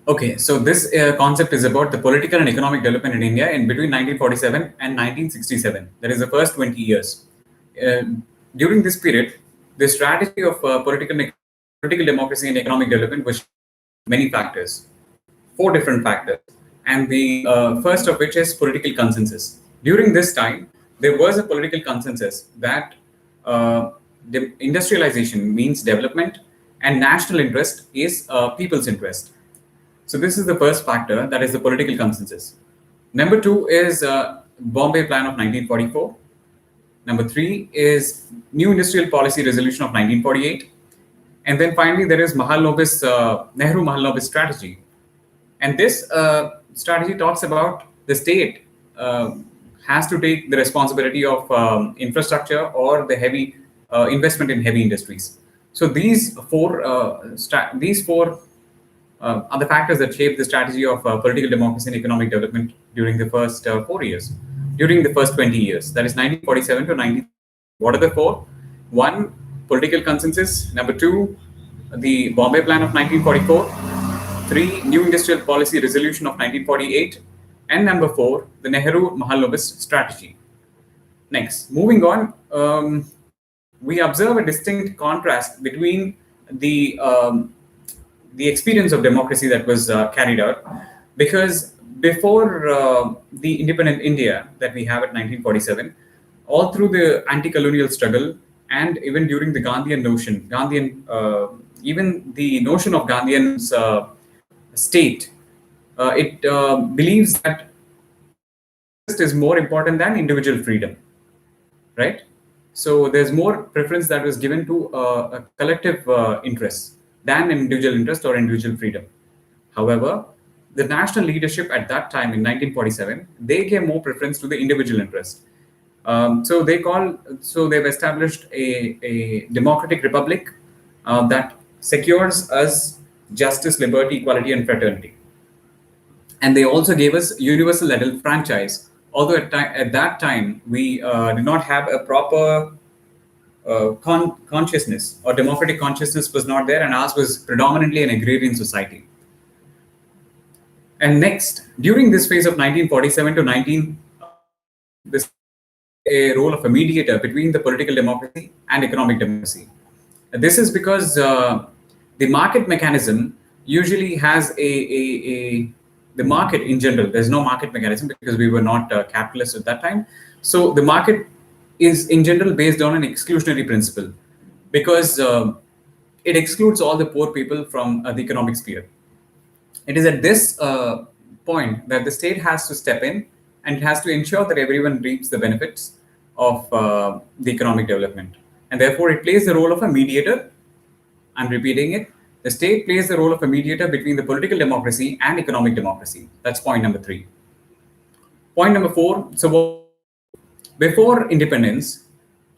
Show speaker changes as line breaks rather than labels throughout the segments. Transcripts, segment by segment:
Okay, so this concept is about the political and economic development in India in between 1947 and 1967. That is the first 20 years. Uh, During this period, the strategy of political democracy and economic development was many factors, four different factors, and the first of which is political consensus. During this time, there was a political consensus that the industrialization means development, and national interest is people's interest. So this is the first factor, that is the political consensus. Number two is Bombay Plan of 1944. Number three is New Industrial Policy Resolution of 1948. And then finally, there is Nehru Mahalobis strategy. And this strategy talks about the state has to take the responsibility of infrastructure or the heavy investment in heavy industries. So these four are the factors that shape the strategy of political democracy and economic development during the first 4 years, during the first 20 years, that is 1947 to 19. What are the four? One, political consensus. Number two, the Bombay Plan of 1944. Three, New Industrial Policy Resolution of 1948. And number four, the Nehru Mahalobis strategy. Next, moving on, we observe a distinct contrast between the experience of democracy that was carried out, because before the independent India that we have at 1947, all through the anti-colonial struggle, and even during the even the notion of Gandhian's state, it believes that is more important than individual freedom, right? So there's more preference that was given to a collective interest than individual interest or individual freedom. However, the national leadership at that time in 1947, they gave more preference to the individual interest. So they've established a democratic republic that secures us justice, liberty, equality, and fraternity. And they also gave us universal adult franchise. Although at that time we did not have a proper consciousness, or democratic consciousness was not there, and ours was predominantly an agrarian society. And next, during this phase of 1947 to 19, this a role of a mediator between the political democracy and economic democracy. This is because the market mechanism usually has the market in general. There's no market mechanism because we were not capitalists at that time. So the market is in general based on an exclusionary principle, because it excludes all the poor people from the economic sphere. It is at this point that the state has to step in and has to ensure that everyone reaps the benefits of the economic development. And therefore, it plays the role of a mediator. I'm repeating it. The state plays the role of a mediator between the political democracy and economic democracy. That's point number three. Point number four. So before independence,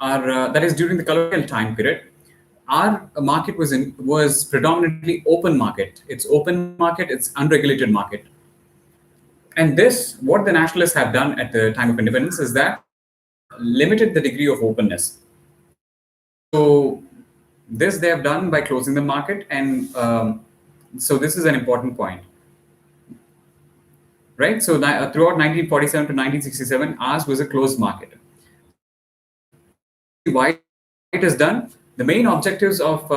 that is during the colonial time period, our market was predominantly open market. It's open market. It's unregulated market. And this, what the nationalists have done at the time of independence, is that limited the degree of openness. So this they have done by closing the market, and so this is an important point, right? So throughout 1947 to 1967, ours was a closed market. Why it is done? The main objectives of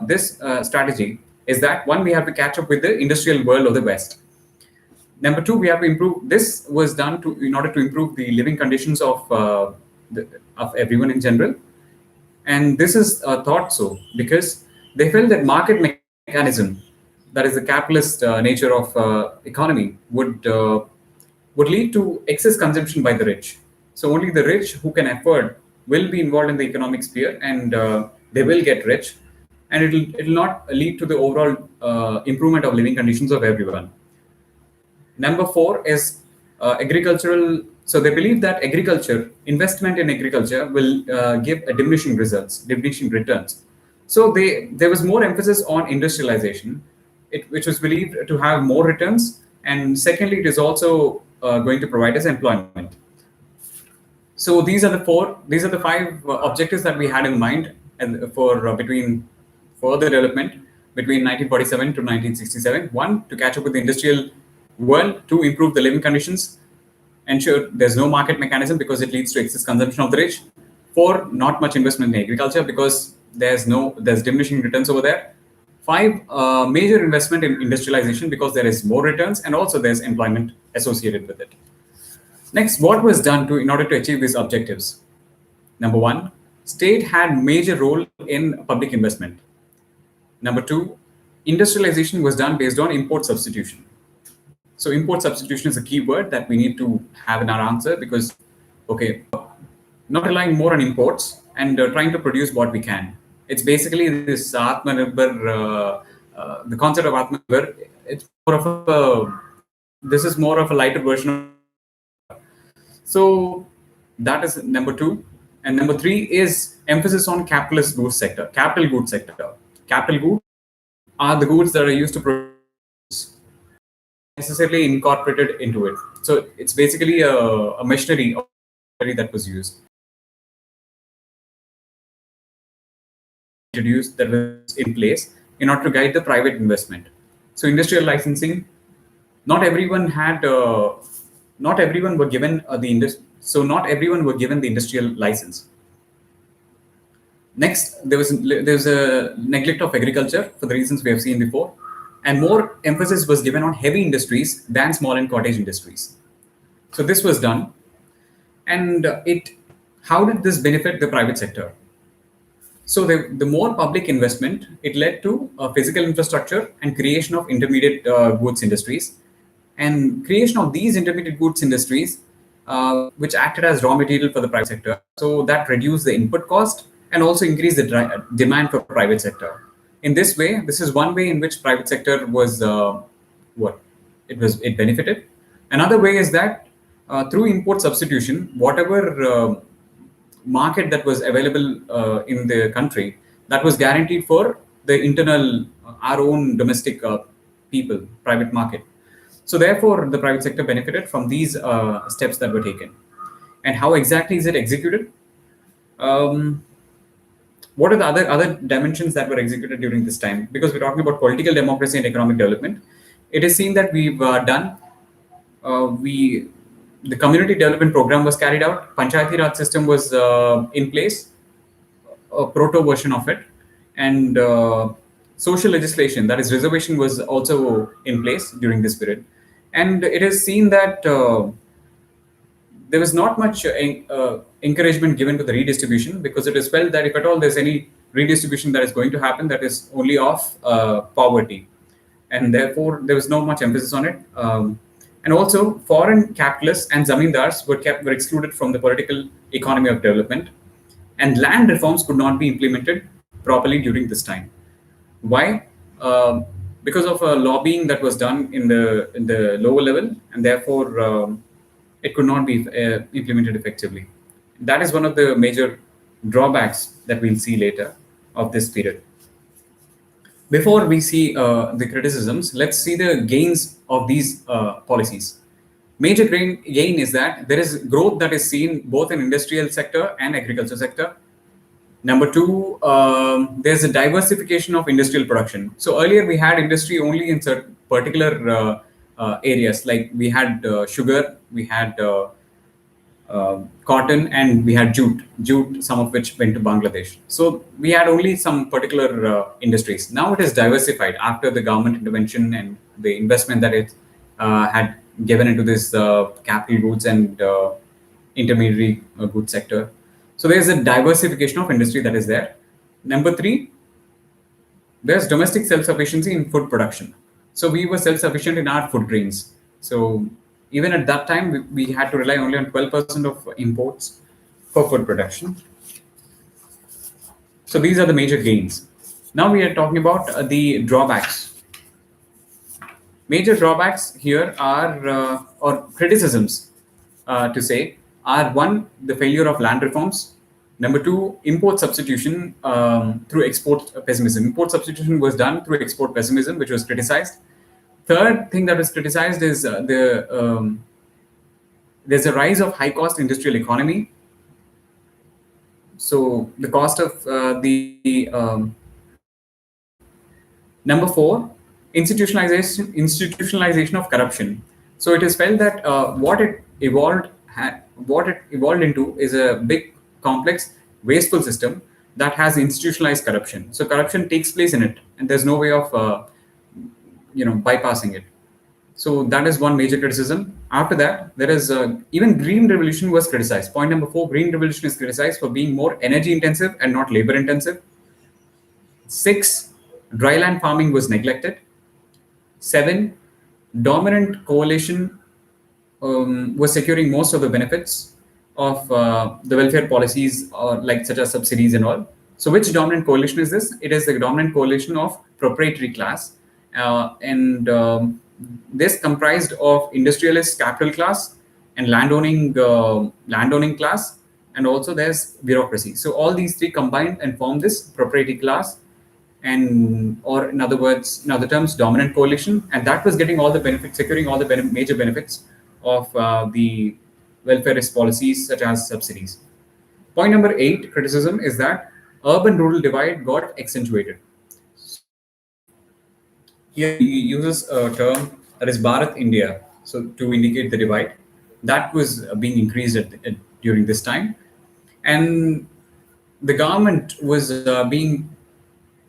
this strategy is that, one, we have to catch up with the industrial world of the West. Number two, we have to improve. This was done in order to improve the living conditions of everyone in general. And this is thought so because they felt that market mechanism, that is the capitalist nature of economy, would lead to excess consumption by the rich. So only the rich who can afford will be involved in the economic sphere, and they will get rich, and it'll not lead to the overall improvement of living conditions of everyone. Number four is agricultural. So they believe that investment in agriculture will give a diminishing returns. So there was more emphasis on industrialization, which was believed to have more returns. And secondly, it is also going to provide us employment. So these are the five objectives that we had in mind, and for between further development. between 1947 to 1967. One, to catch up with the industrial world, to improve the living conditions, ensure there's no market mechanism because it leads to excess consumption of the rich. Four, not much investment in agriculture because there's diminishing returns over there. Five, major investment in industrialization because there is more returns and also there's employment associated with it. Next, what was done in order to achieve these objectives? Number one, state had major role in public investment. Number two, industrialization was done based on import substitution. So import substitution is a key word that we need to have in our answer because, okay, not relying more on imports and trying to produce what we can. It's basically this Atmanirbhar, the concept of Atmanirbhar. It's more of this is more of a lighter version of. So that is number two. And number three is emphasis on capitalist goods sector, capital goods sector. Capital goods are the goods that are used to produce, necessarily incorporated into it. So it's basically a machinery that was used. Introduced that was in place in order to guide the private investment. So industrial licensing, not everyone had, not everyone were given not everyone were given the industrial license. Next, there was a neglect of agriculture for the reasons we have seen before, and more emphasis was given on heavy industries than small and cottage industries. So this was done, and how did this benefit the private sector? So the more public investment, it led to physical infrastructure and creation of intermediate goods industries, and creation of these intermediate goods industries, which acted as raw material for the private sector. So that reduced the input cost and also increased the demand for private sector. In this way, this is one way in which private sector was it benefited. Another way is that through import substitution, whatever market that was available in the country, that was guaranteed for the internal, our own domestic people, private market. So therefore, the private sector benefited from these steps that were taken. And how exactly is it executed? What are the other dimensions that were executed during this time? Because we're talking about political democracy and economic development, it is seen that we've done the community development program was carried out. Panchayati Raj system was in place, a proto version of it, and social legislation, that is reservation, was also in place during this period. And it is seen that there was not much encouragement given to the redistribution, because it is felt that if at all there's any redistribution that is going to happen, that is only of poverty, and therefore there was not much emphasis on it. And also, foreign capitalists and zamindars were excluded from the political economy of development, and land reforms could not be implemented properly during this time. Why? Because of lobbying that was done in the lower level, and therefore it could not be implemented effectively. That is one of the major drawbacks that we'll see later of this period. Before we see the criticisms, let's see the gains of these policies. Major gain is that there is growth that is seen both in industrial sector and agriculture sector. Number two, there's a diversification of industrial production. So earlier we had industry only in certain particular areas, like we had sugar, we had cotton, and we had jute, some of which went to Bangladesh. So we had only some particular industries. Now it is diversified after the government intervention and the investment that it had given into this capital goods and intermediary goods sector. So there's a diversification of industry that is there. Number three, there's domestic self-sufficiency in food production. So we were self-sufficient in our food grains. So even at that time, we had to rely only on 12% of imports for food production. So these are the major gains. Now we are talking about the drawbacks. Major drawbacks here are, or criticisms to say, are one, the failure of land reforms. Number two, import substitution through export pessimism. Import substitution was done through export pessimism, which was criticized. Third thing that was criticized is there's a rise of high-cost industrial economy. So the cost of Number four, institutionalization of corruption. So it is felt that what it evolved into is a big, complex, wasteful system that has institutionalized corruption. So corruption takes place in it, and there's no way of bypassing it. So that is one major criticism. After that, there is even green revolution was criticized. Point number four: green revolution is criticized for being more energy intensive and not labor intensive. Six, dryland farming was neglected. Seven, dominant coalition was securing most of the benefits of the welfare policies, like such as subsidies and all. So, which dominant coalition is this? It is the dominant coalition of proprietary class, and this comprised of industrialist capital class and landowning class, and also there's bureaucracy. So, all these three combined and form this proprietary class, and or in other words, in other terms, dominant coalition, and that was getting all the benefits, securing all the major benefits of the welfarist policies such as subsidies. Point number eight, criticism, is that urban-rural divide got accentuated. Here he uses a term that is Bharat India, so to indicate the divide that was being increased during this time, and the government was being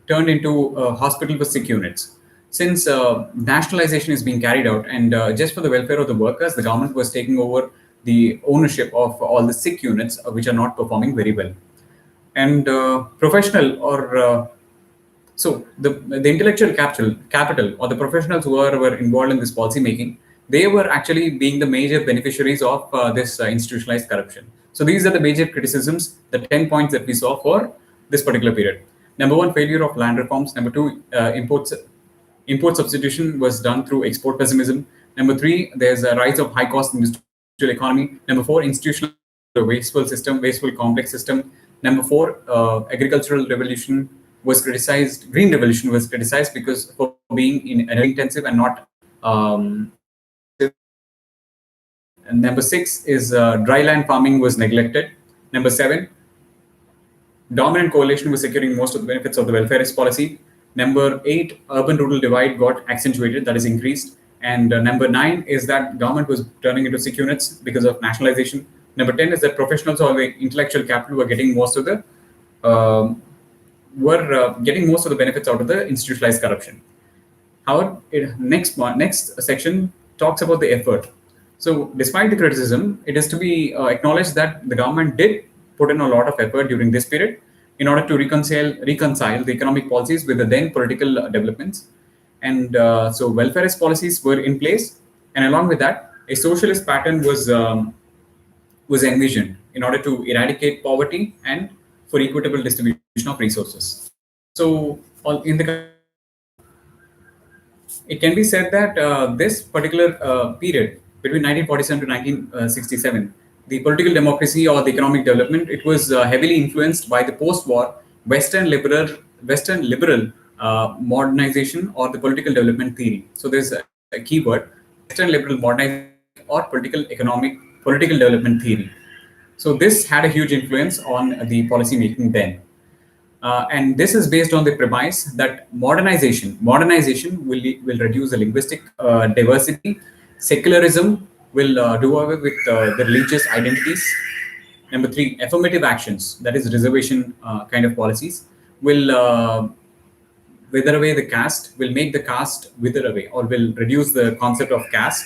turned into a hospital for sick units. Since nationalization is being carried out, and just for the welfare of the workers, the government was taking over the ownership of all the sick units which are not performing very well. And professional or so the intellectual capital or the professionals who were involved in this policy making, they were actually being the major beneficiaries of this institutionalized corruption. So these are the major criticisms, the 10 points that we saw for this particular period. Number one, failure of land reforms. Number two, import substitution was done through export pessimism. Number three, there's a rise of high cost industrial economy. Number four, institutional wasteful complex system. Number four, agricultural revolution was criticized. Green revolution was criticized because for being energy intensive and not. And number six is dryland farming was neglected. Number seven, dominant coalition was securing most of the benefits of the welfarist policy. Number eight, urban-rural divide got accentuated, that is increased. And number nine is that government was turning into sick units because of nationalization. Number 10 is that professionals or the intellectual capital were getting most of the getting most of the benefits out of the institutionalized corruption. However, next section talks about the effort. So, despite the criticism, it is to be acknowledged that the government did put in a lot of effort during this period in order to reconcile the economic policies with the then political developments. And so welfarist policies were in place, and along with that, a socialist pattern was envisioned in order to eradicate poverty and for equitable distribution of resources. So, it can be said that this particular period between 1947 to 1967, the political democracy or the economic development, it was heavily influenced by the post-war Western liberal modernization or the political development theory. So there's a key word: Western liberal modernization or political development theory. So this had a huge influence on the policy making then. And this is based on the premise that modernization will reduce the linguistic diversity. Secularism will do away with the religious identities. Number three, affirmative actions, that is reservation kind of policies, will wither away the caste, will make the caste wither away, or will reduce the concept of caste.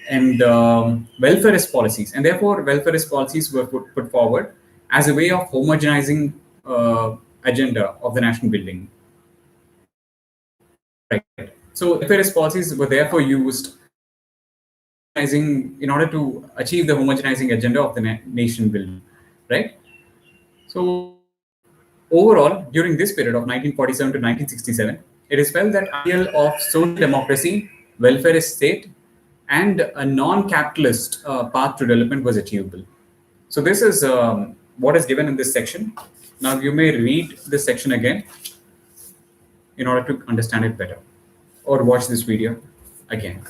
And welfarist policies, and therefore welfarist policies were put forward as a way of homogenizing agenda of the national building. Right. So welfarist policies were therefore used in order to achieve the homogenizing agenda of the nation building. Right. So overall, during this period of 1947 to 1967, it is felt that ideal of social democracy, welfarist state, and a non-capitalist path to development was achievable. So this is what is given in this section. Now you may read this section again in order to understand it better, or watch this video again.